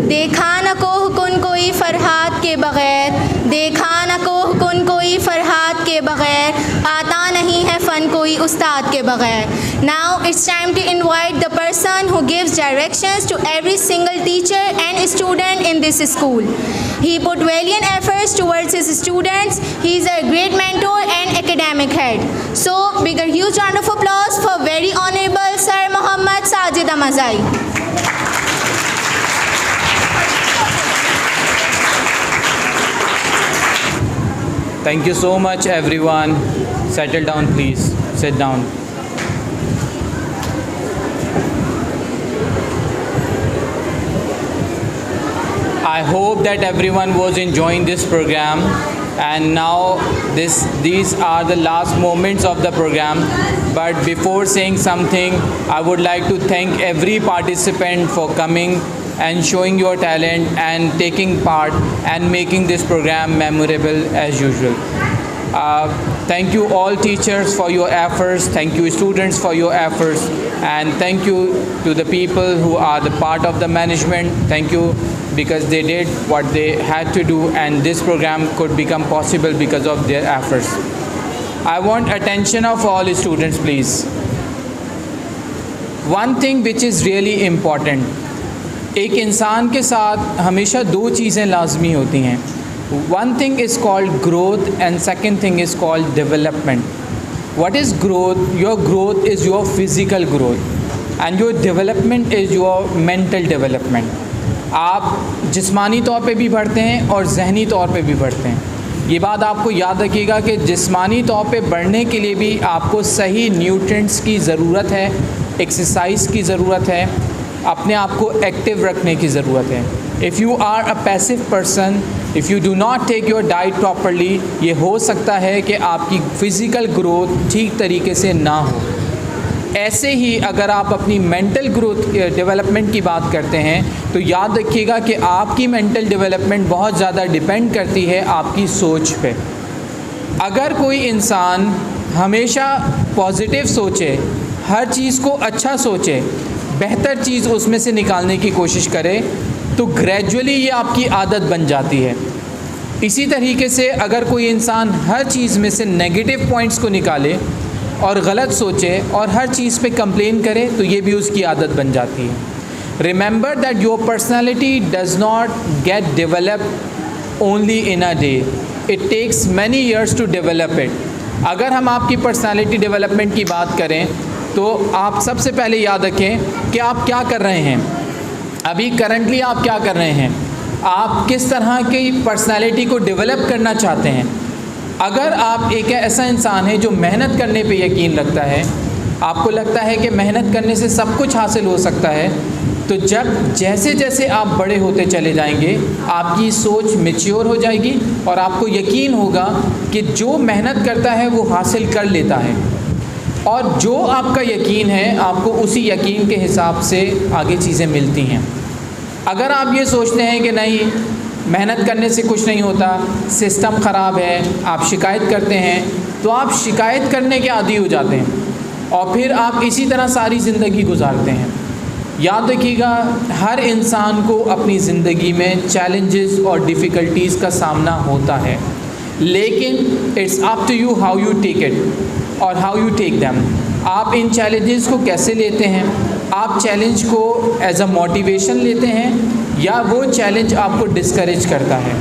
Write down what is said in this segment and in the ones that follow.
دیکھا نہ کوہ کن کوئی فرحات کے بغیر, دیکھا نہ کوہ کن کوئی فرحات کے بغیر, آتا نہیں ہے فن کوئی استاد کے بغیر. Now it's time to invite the person who gives directions to every single teacher and student in this school. He put valiant efforts towards his students. He is a great mentor and academic head. So big a huge round of applause for very honorable Sir Muhammad Sajid Amazai. Thank you so much everyone. Settle down please. Sit down. I hope that everyone was enjoying this program, and now these are the last moments of the program. But before saying something, I would like to thank every participant for coming and showing your talent and taking part and making this program memorable as usual. Thank you all teachers for your efforts, thank you students for your efforts, and thank you to the people who are the part of the management. Thank you, because they did what they had to do and this program could become possible because of their efforts. I want attention of all students please. One thing which is really important, ایک انسان کے ساتھ ہمیشہ دو چیزیں لازمی ہوتی ہیں. One thing is called growth and second thing is called development. What is growth? Your growth is your physical growth and your development is your mental development. آپ جسمانی طور پہ بھی بڑھتے ہیں اور ذہنی طور پہ بھی بڑھتے ہیں. یہ بات آپ کو یاد رکھیے گا کہ جسمانی طور پہ بڑھنے کے لیے بھی آپ کو صحیح نیوٹرینٹس کی ضرورت ہے, ایکسرسائز کی ضرورت ہے, اپنے آپ کو ایکٹیو رکھنے کی ضرورت ہے. If you are a passive person, if you do not take your diet properly, یہ ہو سکتا ہے کہ آپ کی فزیکل گروتھ ٹھیک طریقے سے نہ ہو. ایسے ہی اگر آپ اپنی مینٹل گروتھ ڈیولپمنٹ کی بات کرتے ہیں تو یاد رکھیے گا کہ آپ کی مینٹل ڈیولپمنٹ بہت زیادہ ڈیپینڈ کرتی ہے آپ کی سوچ پہ. اگر کوئی انسان ہمیشہ پازیٹیو سوچے, ہر چیز کو اچھا سوچے, بہتر چیز اس میں سے نکالنے کی کوشش کرے, تو گریجولی یہ آپ کی عادت بن جاتی ہے. اسی طریقے سے اگر کوئی انسان ہر چیز میں سے نیگیٹو پوائنٹس کو نکالے اور غلط سوچے اور ہر چیز پہ کمپلین کرے تو یہ بھی اس کی عادت بن جاتی ہے. Remember that your personality does not get develop only in a day, it takes many years to develop it. اگر ہم آپ کی پرسنالٹی ڈیولپمنٹ کی بات کریں تو آپ سب سے پہلے یاد رکھیں کہ آپ کیا کر رہے ہیں, ابھی کرنٹلی آپ کیا کر رہے ہیں, آپ کس طرح کی پرسنالٹی کو ڈیولپ کرنا چاہتے ہیں. اگر آپ ایک ایسا انسان ہے جو محنت کرنے پہ یقین رکھتا ہے, آپ کو لگتا ہے کہ محنت کرنے سے سب کچھ حاصل ہو سکتا ہے, تو جیسے جیسے آپ بڑے ہوتے چلے جائیں گے آپ کی سوچ میچیور ہو جائے گی اور آپ کو یقین ہوگا کہ جو محنت کرتا ہے وہ حاصل کر لیتا ہے, اور جو آپ کا یقین ہے آپ کو اسی یقین کے حساب سے آگے چیزیں ملتی ہیں. اگر آپ یہ سوچتے ہیں کہ نہیں محنت کرنے سے کچھ نہیں ہوتا, سسٹم خراب ہے, آپ شکایت کرتے ہیں, تو آپ شکایت کرنے کے عادی ہو جاتے ہیں اور پھر آپ اسی طرح ساری زندگی گزارتے ہیں. یاد رکھیے گا ہر انسان کو اپنی زندگی میں چیلنجز اور ڈیفیکلٹیز کا سامنا ہوتا ہے, لیکن it's up to you how you take it اور ہاؤ یو ٹیک دیم. آپ ان چیلنجز کو کیسے لیتے ہیں؟ آپ چیلنج کو ایز اے موٹیویشن لیتے ہیں یا وہ چیلنج آپ کو ڈسکریج کرتا ہے؟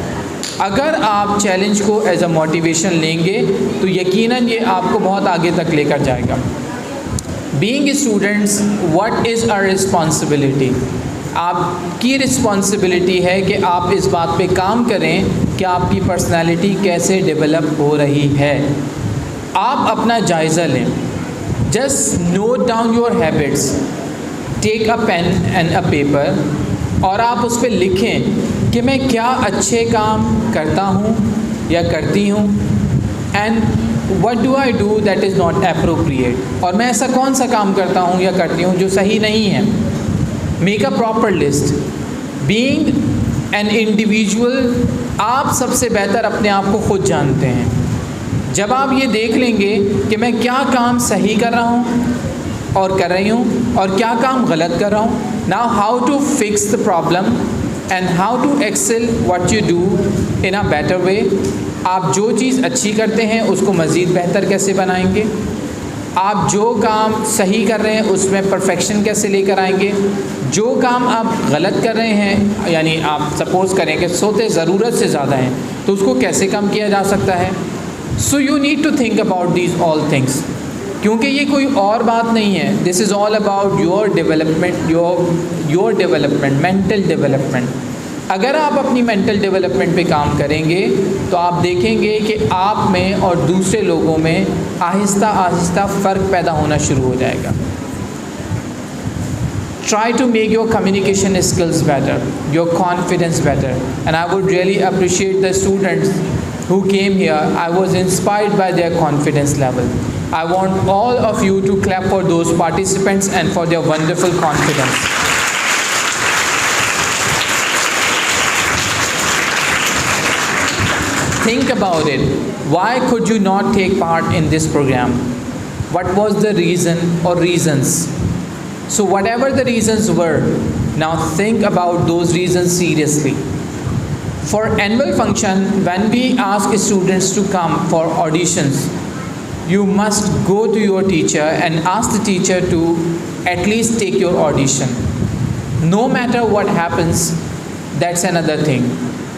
اگر آپ چیلنج کو ایز اے موٹیویشن لیں گے تو یقیناً یہ آپ کو بہت آگے تک لے کر جائے گا. Being students, what is our responsibility? آپ کی رسپانسبلٹی ہے کہ آپ اس بات پہ کام کریں کہ آپ کی پرسنالٹی کیسے ڈیولپ ہو رہی ہے. آپ اپنا جائزہ لیں, just note down your habits, take a pen and a paper, اور آپ اس پہ لکھیں کہ میں کیا اچھے کام کرتا ہوں یا کرتی ہوں, and what do I do that is not appropriate, اور میں ایسا کون سا کام کرتا ہوں یا کرتی ہوں جو صحیح نہیں ہے. Make a proper list. Being an individual, آپ سب سے بہتر اپنے آپ کو خود جانتے ہیں. جب آپ یہ دیکھ لیں گے کہ میں کیا کام صحیح کر رہا ہوں اور کر رہی ہوں اور کیا کام غلط کر رہا ہوں, now how to fix the problem, and how to excel what you do in a better way. آپ جو چیز اچھی کرتے ہیں اس کو مزید بہتر کیسے بنائیں گے, آپ جو کام صحیح کر رہے ہیں اس میں پرفیکشن کیسے لے کر آئیں گے, جو کام آپ غلط کر رہے ہیں یعنی آپ سپوز کریں کہ سوتے ضرورت سے زیادہ ہیں تو اس کو کیسے کم کیا جا سکتا ہے. So you need to think about these all things, کیونکہ یہ کوئی اور بات نہیں ہے. This is all about your development, your development, mental development. اگر آپ اپنی مینٹل ڈیولپمنٹ پہ کام کریں گے تو آپ دیکھیں گے کہ آپ میں اور دوسرے لوگوں میں آہستہ آہستہ فرق پیدا ہونا شروع ہو جائے گا. Try to make your communication skills better, your confidence better. And I would really appreciate the students who came here. I was inspired by their confidence level. I want all of you to clap for those participants and for their wonderful confidence. Think about it. Why could you not take part in this program? What was the reason or reasons? So whatever the reasons were, now think about those reasons seriously. For annual function, when we ask students to come for auditions, you must go to your teacher and ask the teacher to at least take your audition. No matter what happens, that's another thing.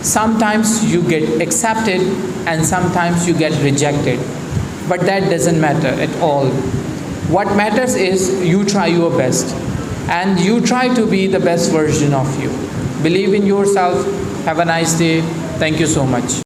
Sometimes you get accepted and sometimes you get rejected. But that doesn't matter at all. What matters is you try your best and you try to be the best version of you. Believe in yourself. Have a nice day. Thank you so much.